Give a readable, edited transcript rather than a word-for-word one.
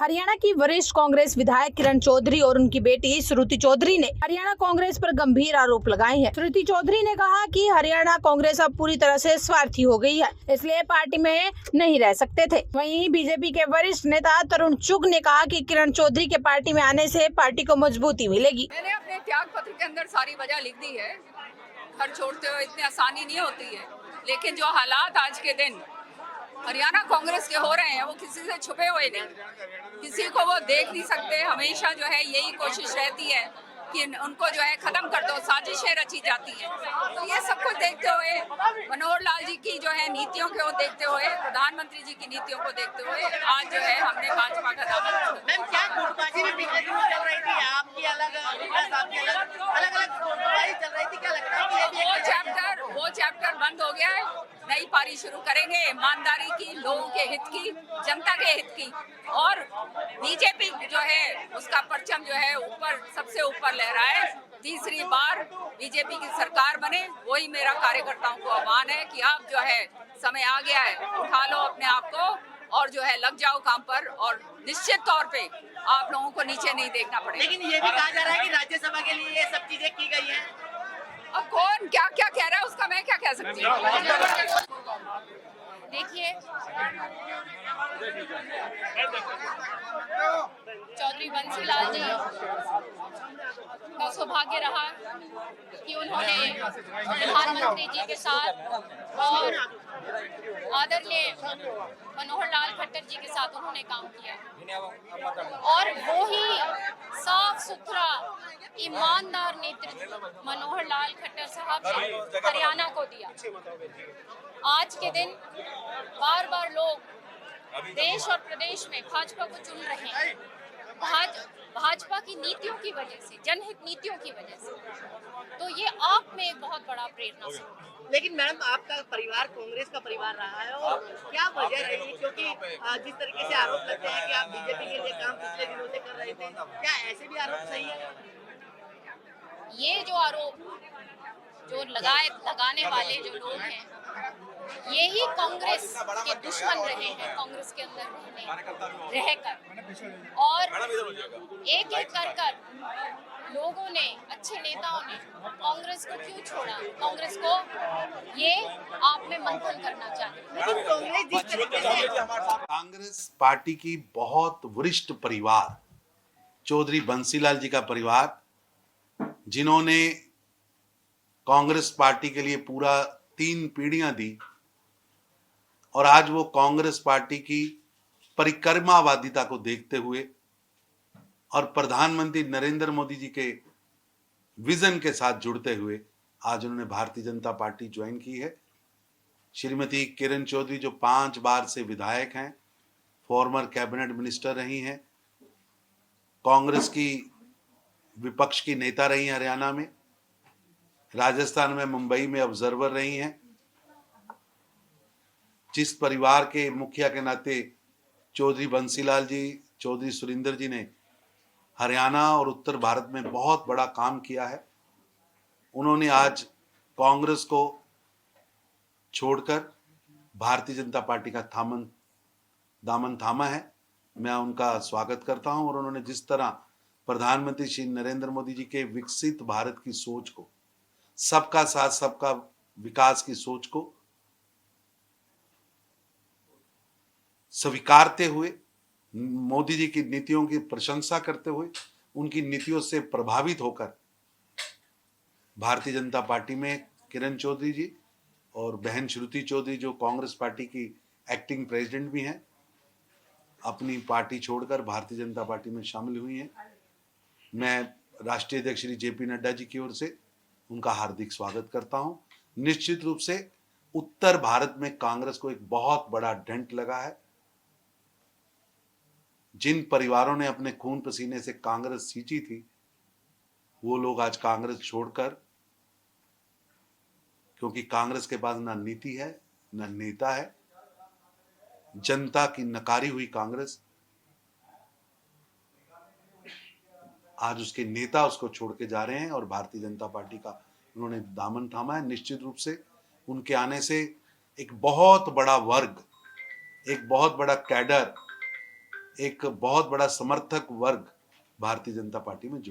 हरियाणा की वरिष्ठ कांग्रेस विधायक किरण चौधरी और उनकी बेटी श्रुति चौधरी ने हरियाणा कांग्रेस पर गंभीर आरोप लगाए हैं। श्रुति चौधरी ने कहा कि हरियाणा कांग्रेस अब पूरी तरह से स्वार्थी हो गई है, इसलिए पार्टी में नहीं रह सकते थे। वहीं बीजेपी के वरिष्ठ नेता तरुण चुग ने कहा कि किरण चौधरी के पार्टी में आने से पार्टी को मजबूती मिलेगी। मैंने अपने त्याग पत्र के अंदर सारी वजह लिख दी है। घर छोड़ते हुए इतनी आसानी नहीं होती है, लेकिन जो हालात आज के दिन हरियाणा कांग्रेस के हो रहे हैं वो किसी से छुपे हुए नहीं, किसी को वो देख नहीं सकते। हमेशा जो है यही कोशिश रहती है कि उनको जो है खत्म कर दो, साजिशें रची जाती हैं। तो ये सब कुछ देखते हुए, मनोहर लाल जी की जो है नीतियों को देखते हुए, प्रधानमंत्री जी की नीतियों को देखते हुए आज जो है हमने भाजपा का दामन। मैम, क्या गुटबाजी में पिछले दिनों चल रही थी? आपकी अलग, विकास आपकी अलग, अलग गुटबाजी चल रही थी। क्या लगता है कि ये भी वो चैप्टर बंद हो गया है। नई पारी शुरू करेंगे, ईमानदारी की, लोगों के हित की, जनता के हित की। और बीजेपी जो है उसका परचम जो है ऊपर, सबसे ऊपर लहरा है। तीसरी बार बीजेपी की सरकार बने, वही मेरा कार्यकर्ताओं को आह्वान है कि अब जो है समय आ गया है, उठा लो अपने आप को और जो है लग जाओ काम पर, और निश्चित तौर पे आप लोगों को नीचे नहीं देखना पड़ेगा। लेकिन ये भी कहा जा रहा है कि राज्यसभा के लिए ये सब चीजें की गई हैं। अब कौन क्या क्या कह रहा है उसका मैं क्या कह सकती हूँ। देखिए, चौधरी बंसीलाल जी का सौभाग्य रहा कि उन्होंने प्रधानमंत्री जी के साथ और आदरणीय मनोहर लाल खट्टर जी के साथ उन्होंने काम किया, और वो ही साफ सुथरा ईमानदार नेतृत्व मनोहर लाल खट्टर साहब ने हरियाणा को दिया। आज के दिन बार बार लोग देश और प्रदेश में भाजपा को चुन रहे हैं, भाजपा की नीतियों की वजह से, जनहित नीतियों की वजह से। तो ये आप में एक बहुत बड़ा प्रेरणा स्रोत। लेकिन मैडम, आपका परिवार कांग्रेस का परिवार रहा है, और क्या वजह रही? क्योंकि जिस तरीके से आरोप लगते हैं कि आप बीजेपी के लिए काम पिछले दिनों से कर रहे थे, क्या ऐसे भी आरोप सही है? ये जो आरोप जो लगाने वाले जो लोग हैं, ये ही कांग्रेस के दुश्मन रहे हैं, कांग्रेस के अंदर रहकर, और एक एक कर लोगों ने, अच्छे नेताओं ने कांग्रेस को क्यों छोड़ा, कांग्रेस को ये आप में मंथन करना चाहते। लेकिन कांग्रेस जिस तरीके से कांग्रेस पार्टी की बहुत वरिष्ठ परिवार, चौधरी बंसीलाल जी का परिवार, जिन्होंने कांग्रेस पार्टी के लिए पूरा 3 पीढ़ियां दी, और आज वो कांग्रेस पार्टी की परिक्रमावादिता को देखते हुए और प्रधानमंत्री नरेंद्र मोदी जी के विजन के साथ जुड़ते हुए आज उन्होंने भारतीय जनता पार्टी ज्वाइन की है। श्रीमती किरण चौधरी जो 5 बार से विधायक हैं, फॉर्मर कैबिनेट मिनिस्टर रही हैं, कांग्रेस की विपक्ष की नेता रही हैं हरियाणा में, राजस्थान में, मुंबई में ऑब्जर्वर रही हैं। जिस परिवार के मुखिया के नाते चौधरी बंसीलाल जी, चौधरी सुरिंदर जी ने हरियाणा और उत्तर भारत में बहुत बड़ा काम किया है, उन्होंने आज कांग्रेस को छोड़कर भारतीय जनता पार्टी का दामन थामा है। मैं उनका स्वागत करता हूं, और उन्होंने जिस तरह प्रधानमंत्री श्री नरेंद्र मोदी जी के विकसित भारत की सोच को, सबका साथ सबका विकास की सोच को स्वीकारते हुए, मोदी जी की नीतियों की प्रशंसा करते हुए, उनकी नीतियों से प्रभावित होकर भारतीय जनता पार्टी में किरण चौधरी जी और बहन श्रुति चौधरी, जो कांग्रेस पार्टी की एक्टिंग प्रेसिडेंट भी हैं, अपनी पार्टी छोड़कर भारतीय जनता पार्टी में शामिल हुई हैं। मैं राष्ट्रीय अध्यक्ष श्री जेपी नड्डा जी की ओर से उनका हार्दिक स्वागत करता हूं। निश्चित रूप से उत्तर भारत में कांग्रेस को एक बहुत बड़ा डंट लगा है। जिन परिवारों ने अपने खून पसीने से कांग्रेस सींची थी, वो लोग आज कांग्रेस छोड़कर, क्योंकि कांग्रेस के पास ना नीति है, ना नेता है, जनता की नकारी हुई कांग्रेस, आज उसके नेता उसको छोड़ के जा रहे हैं और भारतीय जनता पार्टी का उन्होंने दामन थामा है। निश्चित रूप से उनके आने से एक बहुत बड़ा वर्ग, एक बहुत बड़ा कैडर एक बहुत बड़ा समर्थक वर्ग भारतीय जनता पार्टी में जुड़